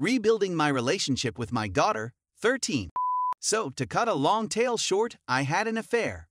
Rebuilding my relationship with my daughter, 13. So, to cut a long tale short, I had an affair.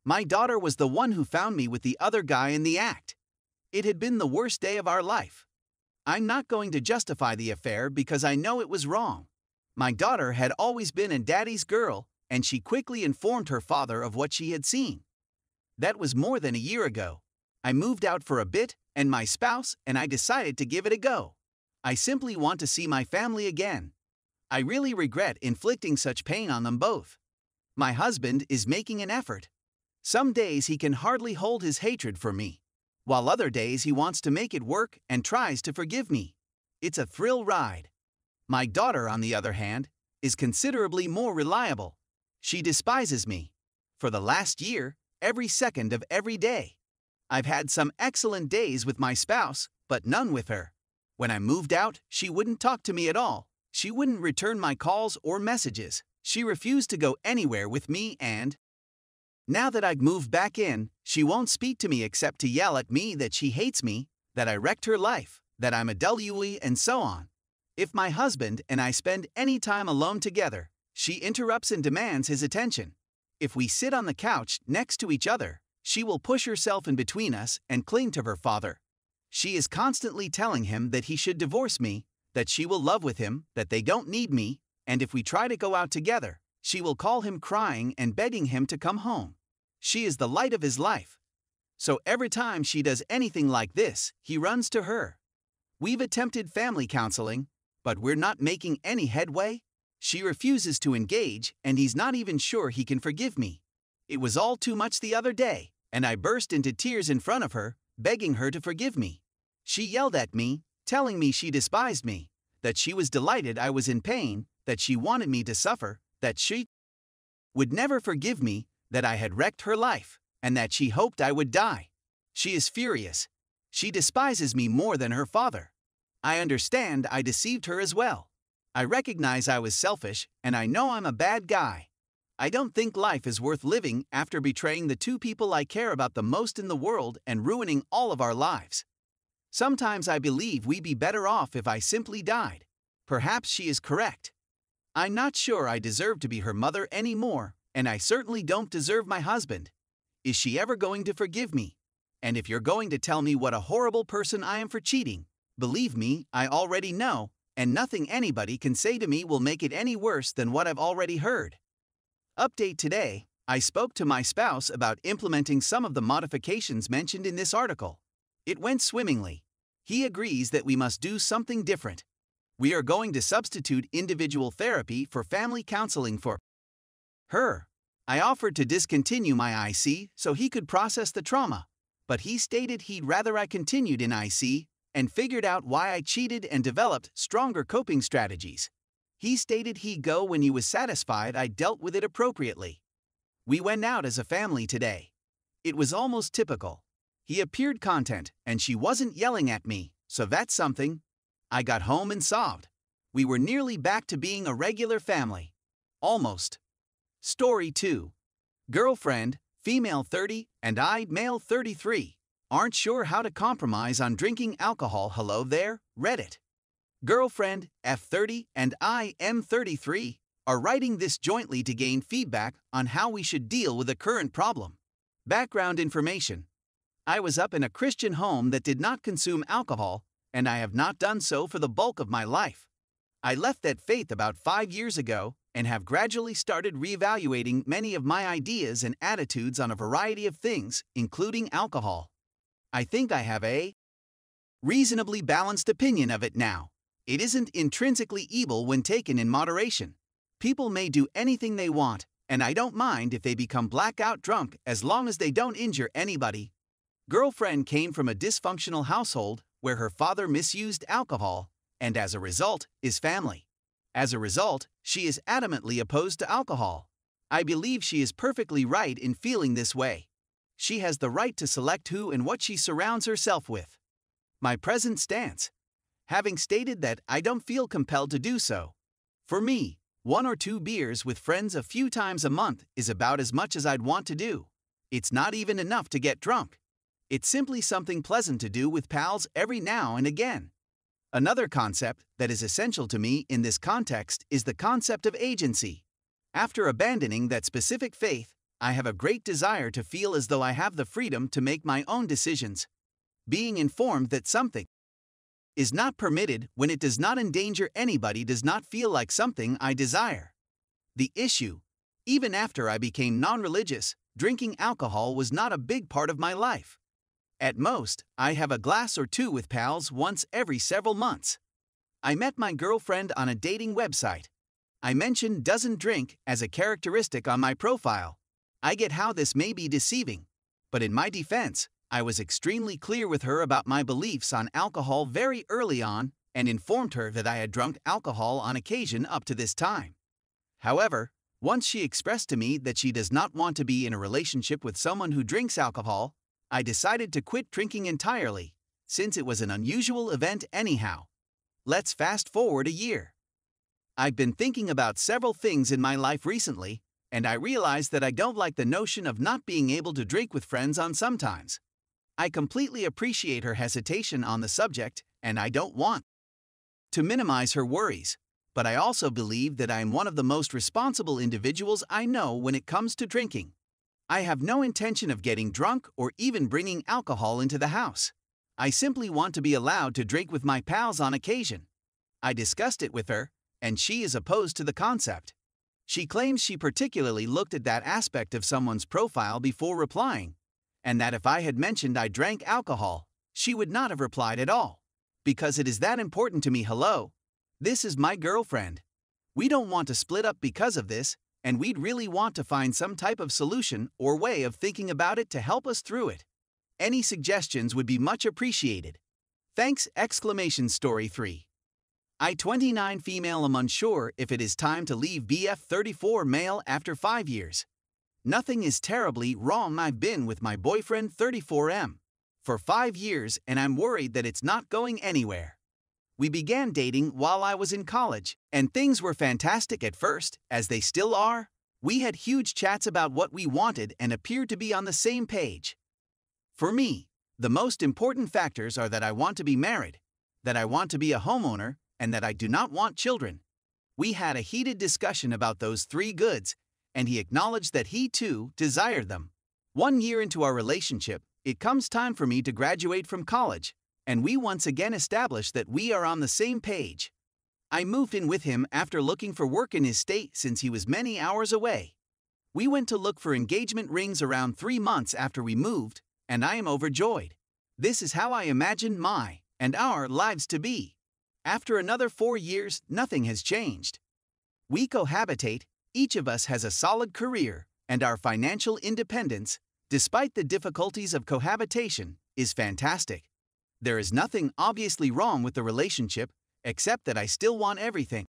My daughter was the one who found me with the other guy in the act. It had been the worst day of our life. I'm not going to justify the affair because I know it was wrong. My daughter had always been a daddy's girl, and she quickly informed her father of what she had seen. That was more than a year ago. I moved out for a bit, and my spouse and I decided to give it a go. I simply want to see my family again. I really regret inflicting such pain on them both. My husband is making an effort. Some days he can hardly hold his hatred for me, while other days he wants to make it work and tries to forgive me. It's a thrill ride. My daughter, on the other hand, is considerably more reliable. She despises me. For the last year, every second of every day. I've had some excellent days with my spouse, but none with her. When I moved out, she wouldn't talk to me at all. She wouldn't return my calls or messages. She refused to go anywhere with me, and now that I've moved back in, she won't speak to me except to yell at me that she hates me, that I wrecked her life, that I'm a WE, and so on. If my husband and I spend any time alone together, she interrupts and demands his attention. If we sit on the couch next to each other, she will push herself in between us and cling to her father. She is constantly telling him that he should divorce me, that she will love with him, that they don't need me, and if we try to go out together, she will call him crying and begging him to come home. She is the light of his life. So every time she does anything like this, he runs to her. We've attempted family counseling, but we're not making any headway. She refuses to engage, and he's not even sure he can forgive me. It was all too much the other day, and I burst into tears in front of her, begging her to forgive me. She yelled at me, telling me she despised me, that she was delighted I was in pain, that she wanted me to suffer, that she would never forgive me, that I had wrecked her life, and that she hoped I would die. She is furious. She despises me more than her father. I understand I deceived her as well. I recognize I was selfish, and I know I'm a bad guy. I don't think life is worth living after betraying the two people I care about the most in the world and ruining all of our lives. Sometimes I believe we'd be better off if I simply died. Perhaps she is correct. I'm not sure I deserve to be her mother anymore, and I certainly don't deserve my husband. Is she ever going to forgive me? And if you're going to tell me what a horrible person I am for cheating, believe me, I already know, and nothing anybody can say to me will make it any worse than what I've already heard. Update today, I spoke to my spouse about implementing some of the modifications mentioned in this article. It went swimmingly. He agrees that we must do something different. We are going to substitute individual therapy for family counseling for her. I offered to discontinue my IC so he could process the trauma, but he stated he'd rather I continued in IC and figured out why I cheated and developed stronger coping strategies. He stated he'd go when he was satisfied I dealt with it appropriately. We went out as a family today. It was almost typical. He appeared content, and she wasn't yelling at me, so that's something. I got home and sobbed. We were nearly back to being a regular family. Almost. Story 2. Girlfriend, female 30, and I, male 33. Aren't sure how to compromise on drinking alcohol. Hello there, Reddit. Girlfriend, F30, and I, M33, are writing this jointly to gain feedback on how we should deal with the current problem. Background information. I was up in a Christian home that did not consume alcohol, and I have not done so for the bulk of my life. I left that faith about 5 years ago and have gradually started reevaluating many of my ideas and attitudes on a variety of things, including alcohol. I think I have a reasonably balanced opinion of it now. It isn't intrinsically evil when taken in moderation. People may do anything they want, and I don't mind if they become blackout drunk as long as they don't injure anybody. Girlfriend came from a dysfunctional household where her father misused alcohol, and as a result, is family. As a result, she is adamantly opposed to alcohol. I believe she is perfectly right in feeling this way. She has the right to select who and what she surrounds herself with. My present stance. Having stated that, I don't feel compelled to do so. For me, 1 or 2 beers with friends a few times a month is about as much as I'd want to do. It's not even enough to get drunk. It's simply something pleasant to do with pals every now and again. Another concept that is essential to me in this context is the concept of agency. After abandoning that specific faith, I have a great desire to feel as though I have the freedom to make my own decisions. Being informed that something is not permitted when it does not endanger anybody does not feel like something I desire. The issue, even after I became non-religious, drinking alcohol was not a big part of my life. At most, I have a glass or two with pals once every several months. I met my girlfriend on a dating website. I mentioned doesn't drink as a characteristic on my profile. I get how this may be deceiving, but in my defense, I was extremely clear with her about my beliefs on alcohol very early on and informed her that I had drunk alcohol on occasion up to this time. However, once she expressed to me that she does not want to be in a relationship with someone who drinks alcohol, I decided to quit drinking entirely, since it was an unusual event anyhow. Let's fast forward a year. I've been thinking about several things in my life recently, and I realized that I don't like the notion of not being able to drink with friends on sometimes. I completely appreciate her hesitation on the subject, and I don't want to minimize her worries, but I also believe that I am one of the most responsible individuals I know when it comes to drinking. I have no intention of getting drunk or even bringing alcohol into the house. I simply want to be allowed to drink with my pals on occasion. I discussed it with her, and she is opposed to the concept. She claims she particularly looked at that aspect of someone's profile before replying, and that if I had mentioned I drank alcohol, she would not have replied at all. Because it is that important to me. Hello, this is my girlfriend. We don't want to split up because of this, and we'd really want to find some type of solution or way of thinking about it to help us through it. Any suggestions would be much appreciated. Thanks! Story 3. I 29 female am unsure if it is time to leave BF 34 male after 5 years. Nothing is terribly wrong. I've been with my boyfriend 34M for 5 years and I'm worried that it's not going anywhere. We began dating while I was in college, and things were fantastic at first, as they still are. We had huge chats about what we wanted and appeared to be on the same page. For me, the most important factors are that I want to be married, that I want to be a homeowner, and that I do not want children. We had a heated discussion about those 3 goods, and he acknowledged that he too desired them. 1 year into our relationship, it comes time for me to graduate from college, and we once again established that we are on the same page. I moved in with him after looking for work in his state since he was many hours away. We went to look for engagement rings around 3 months after we moved, and I am overjoyed. This is how I imagined my and our lives to be. After another 4 years, nothing has changed. We cohabitate, each of us has a solid career, and our financial independence, despite the difficulties of cohabitation, is fantastic. There is nothing obviously wrong with the relationship, except that I still want everything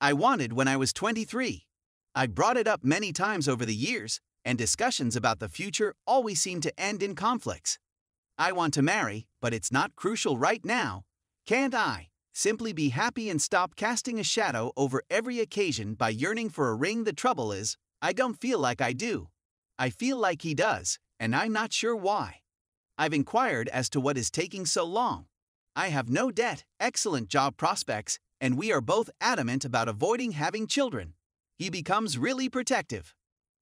I wanted when I was 23. I brought it up many times over the years, and discussions about the future always seem to end in conflicts. I want to marry, but it's not crucial right now. Can't I simply be happy and stop casting a shadow over every occasion by yearning for a ring? The trouble is, I don't feel like I do. I feel like he does, and I'm not sure why. I've inquired as to what is taking so long. I have no debt, excellent job prospects, and we are both adamant about avoiding having children. He becomes really protective.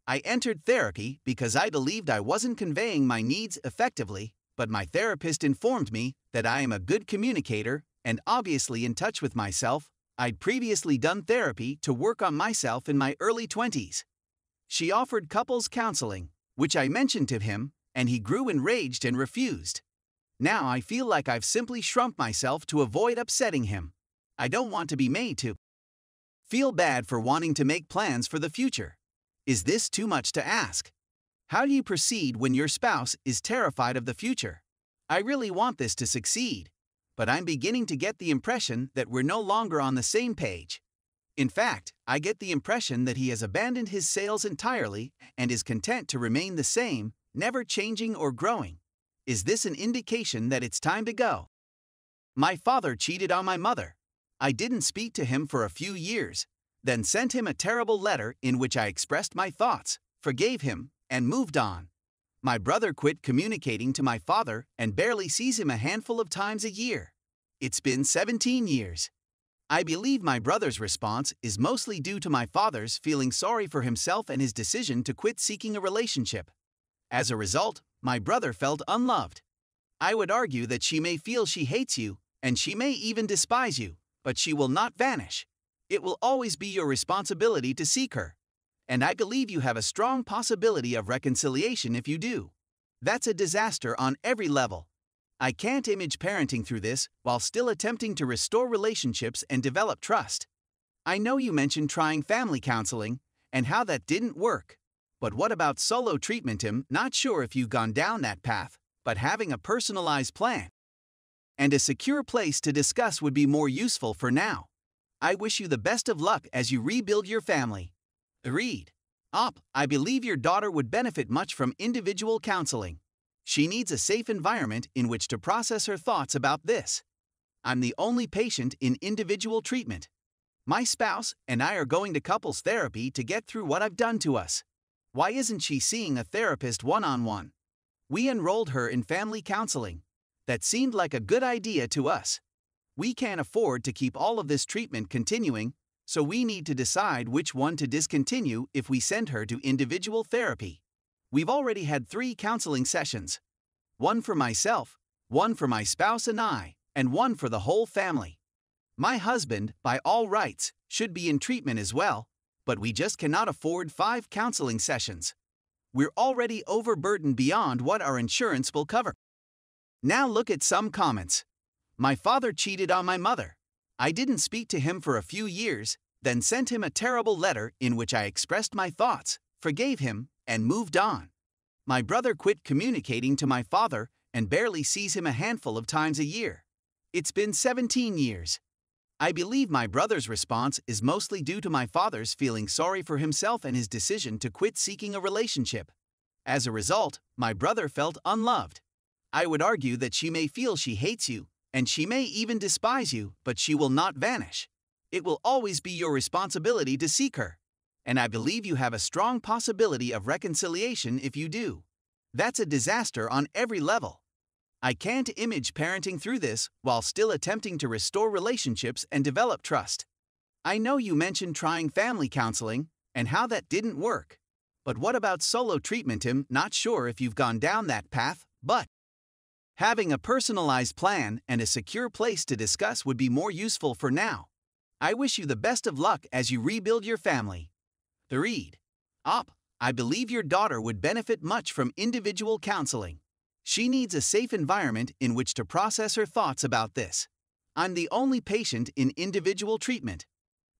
I entered therapy because I believed I wasn't conveying my needs effectively, but my therapist informed me that I am a good communicator and obviously in touch with myself. I'd previously done therapy to work on myself in my early 20s. She offered couples counseling, which I mentioned to him, and he grew enraged and refused. Now I feel like I've simply shrunk myself to avoid upsetting him. I don't want to be made to feel bad for wanting to make plans for the future. Is this too much to ask? How do you proceed when your spouse is terrified of the future? I really want this to succeed, but I'm beginning to get the impression that we're no longer on the same page. In fact, I get the impression that he has abandoned his sales entirely and is content to remain the same, never changing or growing. Is this an indication that it's time to go? My father cheated on my mother. I didn't speak to him for a few years, then sent him a terrible letter in which I expressed my thoughts, forgave him, and moved on. My brother quit communicating to my father and barely sees him a handful of times a year. It's been 17 years. I believe my brother's response is mostly due to my father's feeling sorry for himself and his decision to quit seeking a relationship. As a result, my brother felt unloved. I would argue that she may feel she hates you, and she may even despise you, but she will not vanish. It will always be your responsibility to seek her. And I believe you have a strong possibility of reconciliation if you do. That's a disaster on every level. I can't imagine parenting through this while still attempting to restore relationships and develop trust. I know you mentioned trying family counseling and how that didn't work. But what about solo treatment? I'm not sure if you've gone down that path, but having a personalized plan and a secure place to discuss would be more useful for now. I wish you the best of luck as you rebuild your family. Read. I believe your daughter would benefit much from individual counseling. She needs a safe environment in which to process her thoughts about this. I'm the only patient in individual treatment. My spouse and I are going to couples therapy to get through what I've done to us. Why isn't she seeing a therapist one-on-one? We enrolled her in family counseling. That seemed like a good idea to us. We can't afford to keep all of this treatment continuing, so we need to decide which one to discontinue if we send her to individual therapy. We've already had 3 counseling sessions. One for myself, one for my spouse and I, and one for the whole family. My husband, by all rights, should be in treatment as well, but we just cannot afford 5 counseling sessions. We're already overburdened beyond what our insurance will cover. Now look at some comments. My father cheated on my mother. I didn't speak to him for a few years, then sent him a terrible letter in which I expressed my thoughts, forgave him, and moved on. My brother quit communicating to my father and barely sees him a handful of times a year. It's been 17 years. I believe my brother's response is mostly due to my father's feeling sorry for himself and his decision to quit seeking a relationship. As a result, my brother felt unloved. I would argue that she may feel she hates you, and she may even despise you, but she will not vanish. It will always be your responsibility to seek her. And I believe you have a strong possibility of reconciliation if you do. That's a disaster on every level. I can't imagine parenting through this while still attempting to restore relationships and develop trust. I know you mentioned trying family counseling and how that didn't work. But what about solo treatment? I'm not sure if you've gone down that path, but having a personalized plan and a secure place to discuss would be more useful for now. I wish you the best of luck as you rebuild your family. Read. I believe your daughter would benefit much from individual counseling. She needs a safe environment in which to process her thoughts about this. I'm the only patient in individual treatment.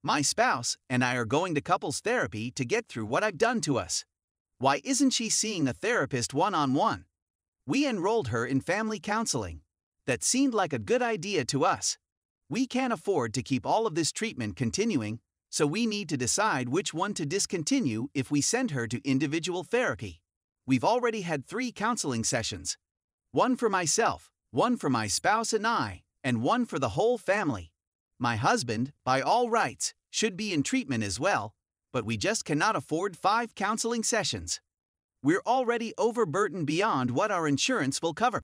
My spouse and I are going to couples therapy to get through what I've done to us. Why isn't she seeing a therapist one-on-one? We enrolled her in family counseling. That seemed like a good idea to us. We can't afford to keep all of this treatment continuing, so we need to decide which one to discontinue if we send her to individual therapy. We've already had 3 counseling sessions. One for myself, one for my spouse and I, and one for the whole family. My husband, by all rights, should be in treatment as well, but we just cannot afford 5 counseling sessions. We're already overburdened beyond what our insurance will cover.